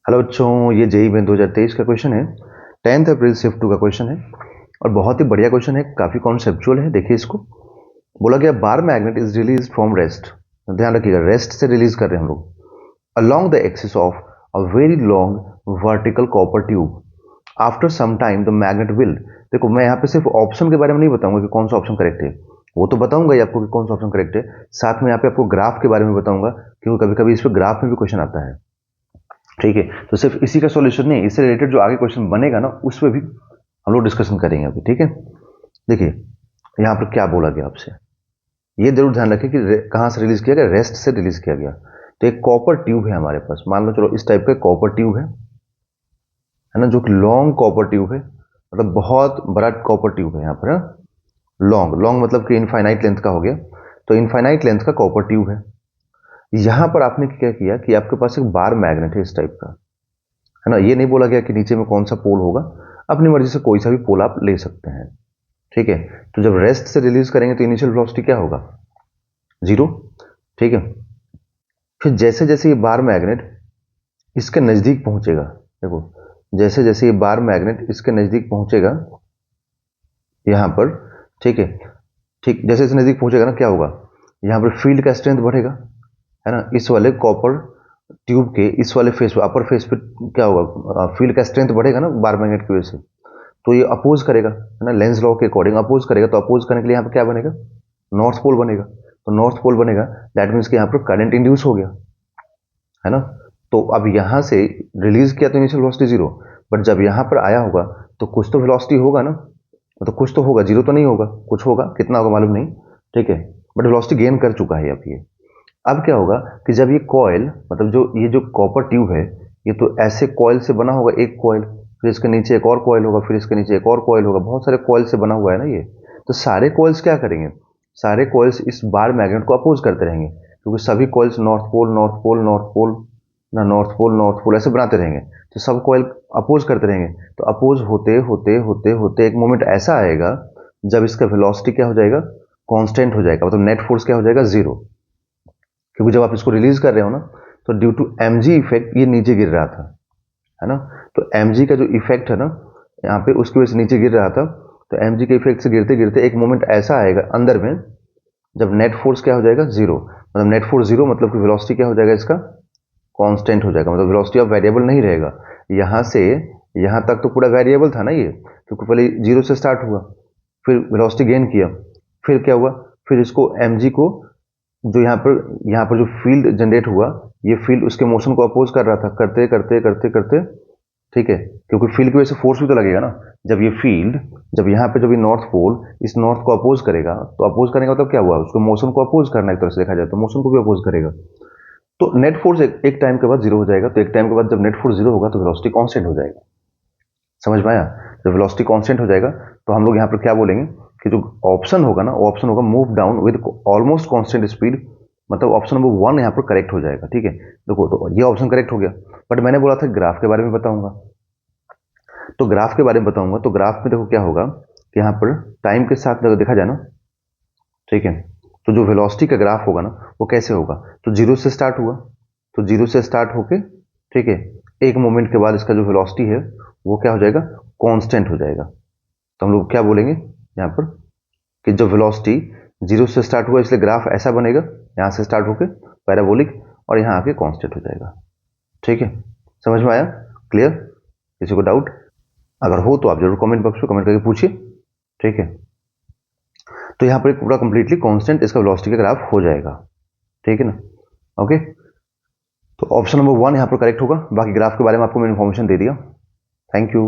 Hello बच्चों, ये JEE में 2023 का क्वेश्चन है। 10 अप्रैल शिफ्ट 2 का क्वेश्चन है और बहुत ही बढ़िया क्वेश्चन है, काफी कॉन्सेप्चुअल है। देखिए इसको, बोला गया bar magnet is release from rest. ध्यान रखिएगा, रेस्ट से रिलीज कर रहे हैं हम लोग along the axis of a very long vertical copper tube. After some time the magnet will. देखो, मैं यहाँ पे सिर्फ ऑप्शन के बारे में नहीं बताऊंगा कि कौन सा ऑप्शन करेक्ट है, वो तो बताऊंगा ही आपको कि कौन सा ऑप्शन करेक्ट है। साथ में यहाँ पे आपको ग्राफ के बारे में बताऊंगा, क्योंकि कभी कभी इस पर ग्राफ में भी क्वेश्चन आता है। ठीक है, तो सिर्फ इसी का सॉल्यूशन नहीं, इससे रिलेटेड जो आगे क्वेश्चन बनेगा ना, उस पर भी हम लोग डिस्कशन करेंगे अभी। ठीक है, देखिए यहाँ पर क्या बोला गया आपसे, ये जरूर ध्यान रखें कि कहाँ से रिलीज किया गया, रेस्ट से रिलीज किया गया। तो एक कॉपर ट्यूब है हमारे पास, मान लो चलो इस टाइप का कॉपर ट्यूब है ना, जो कि लॉन्ग कॉपर ट्यूब है, मतलब बहुत बड़ा कॉपर ट्यूब है यहाँ पर। लॉन्ग लॉन्ग मतलब कि इनफाइनाइट लेंथ का हो गया, तो इनफाइनाइट लेंथ का कॉपर ट्यूब है। यहाँ पर आपने क्या किया कि आपके पास एक बार मैग्नेट है इस टाइप का, है ना। ये नहीं बोला गया कि नीचे में कौन सा पोल होगा, अपनी मर्जी से कोई सा भी पोल आप ले सकते हैं। ठीक है, तो जब रेस्ट से रिलीज करेंगे तो इनिशियल वेलोसिटी क्या होगा, 0। ठीक है, फिर जैसे जैसे ये बार मैग्नेट इसके नजदीक पहुंचेगा, देखो जैसे जैसे ये बार मैग्नेट इसके नजदीक पहुंचेगा यहां पर, ठीक है, ठीक जैसे जैसे नजदीक पहुंचेगा ना, क्या होगा, यहां पर फील्ड का स्ट्रेंथ बढ़ेगा, है ना। इस वाले कॉपर ट्यूब के इस वाले फेस पे, अपर फेस पे क्या होगा, फील्ड का स्ट्रेंथ बढ़ेगा ना बार मैग्नेट की वजह से, तो ये अपोज करेगा, है ना, लेंस लॉ के अकॉर्डिंग अपोज करेगा। तो अपोज करने के लिए यहाँ पर क्या बनेगा, नॉर्थ पोल बनेगा। तो नॉर्थ पोल बनेगा, दैट मीन्स कि यहाँ पर करंट इंड्यूस हो गया, है ना। तो अब यहाँ से रिलीज किया तो इनिशियल वेलोसिटी 0, बट जब यहाँ पर आया होगा तो कुछ तो वेलोसिटी होगा ना, तो कुछ तो होगा, 0 तो नहीं होगा, कुछ होगा, कितना होगा मालूम नहीं। ठीक है, बट वेलोसिटी गेन कर चुका है अब ये। अब क्या होगा कि जब ये कॉयल, मतलब जो ये जो कॉपर ट्यूब है, ये तो ऐसे कॉयल से बना होगा, एक कॉयल, फिर इसके नीचे एक और कॉयल होगा, फिर इसके नीचे एक और कॉयल होगा, बहुत सारे कॉयल से बना हुआ है ना ये। तो सारे कॉइल्स क्या करेंगे, सारे कॉइल्स इस बार मैग्नेट को अपोज करते रहेंगे, क्योंकि सभी coils north pole north pole north pole ना, नॉर्थ पोल ऐसे बनाते रहेंगे, तो सब कॉइल अपोज करते रहेंगे। तो अपोज होते होते होते होते एक मोमेंट ऐसा आएगा जब इसका वेलोसिटी क्या हो जाएगा, कांस्टेंट हो जाएगा, मतलब नेट फोर्स क्या हो जाएगा, 0। क्योंकि जब आप इसको रिलीज कर रहे हो ना, तो ड्यू टू mg इफेक्ट ये नीचे गिर रहा था, है ना। तो mg का जो इफेक्ट है ना यहाँ पे, उसकी वजह से नीचे गिर रहा था। तो mg के इफेक्ट से गिरते गिरते एक मोमेंट ऐसा आएगा अंदर में जब नेट फोर्स क्या हो जाएगा, 0। मतलब नेट फोर्स 0 मतलब कि वेलोसिटी क्या हो जाएगा इसका, कांस्टेंट हो जाएगा, मतलब वेलोसिटी ऑफ वेरिएबल नहीं रहेगा। यहाँ से यहाँ तक तो पूरा वेरिएबल था ना ये, क्योंकि पहले 0 से स्टार्ट हुआ, फिर वेलोसिटी गेन किया, फिर क्या हुआ, फिर इसको mg को, जो यहाँ पर जो फील्ड जनरेट हुआ, ये फील्ड उसके मोशन को अपोज कर रहा था, करते करते करते करते, ठीक है, क्योंकि फील्ड की वजह से फोर्स भी तो लगेगा ना। जब ये फील्ड, जब यहाँ पे जब ये नॉर्थ पोल इस नॉर्थ को अपोज करेगा, तो अपोज करने का मतलब क्या हुआ, उसको मोशन को अपोज करना, एक तरह से देखा जाए तो मोशन को भी अपोज करेगा। तो नेट फोर्स एक टाइम के बाद 0 हो जाएगा। तो एक टाइम के बाद जब नेट फोर्स 0 होगा तो वेलोसिटी कांस्टेंट हो जाएगा। समझ में आया, जब वेलोसिटी कांस्टेंट हो जाएगा तो हम लोग यहाँ पर क्या बोलेंगे कि जो ऑप्शन होगा ना, वो ऑप्शन होगा move down with almost constant speed, मतलब ऑप्शन नंबर 1 यहाँ पर करेक्ट हो जाएगा। ठीक है, देखो तो ये ऑप्शन करेक्ट हो गया, बट मैंने बोला था ग्राफ के बारे में बताऊंगा। तो ग्राफ के बारे में बताऊंगा, तो ग्राफ में देखो क्या होगा कि यहाँ पर टाइम के साथ अगर देखा जाए ना, ठीक है, तो जो वेलोसिटी का ग्राफ होगा ना, वो कैसे होगा, तो 0 से स्टार्ट हुआ, तो 0 से स्टार्ट होके, ठीक है, एक मोमेंट के बाद इसका जो वेलोसिटी है वो क्या हो जाएगा, कांस्टेंट हो जाएगा। तो हम लोग क्या बोलेंगे यहाँ पर कि जब वेलोसिटी 0 से स्टार्ट हुआ, इसलिए ग्राफ ऐसा बनेगा, यहाँ से स्टार्ट होके पैराबोलिक, और यहाँ आके कांस्टेंट हो जाएगा। ठीक है, समझ में आया, क्लियर, किसी को डाउट अगर हो तो आप जरूर कमेंट बॉक्स में कमेंट करके पूछिए। ठीक है, तो यहाँ पर पूरा कंप्लीटली कांस्टेंट इसका वेलोसिटी का ग्राफ हो जाएगा। ठीक है ना, ओके। तो ऑप्शन नंबर 1 यहाँ पर करेक्ट होगा, बाकी ग्राफ के बारे में आपको मैंने इन्फॉर्मेशन दे दिया। Thank you.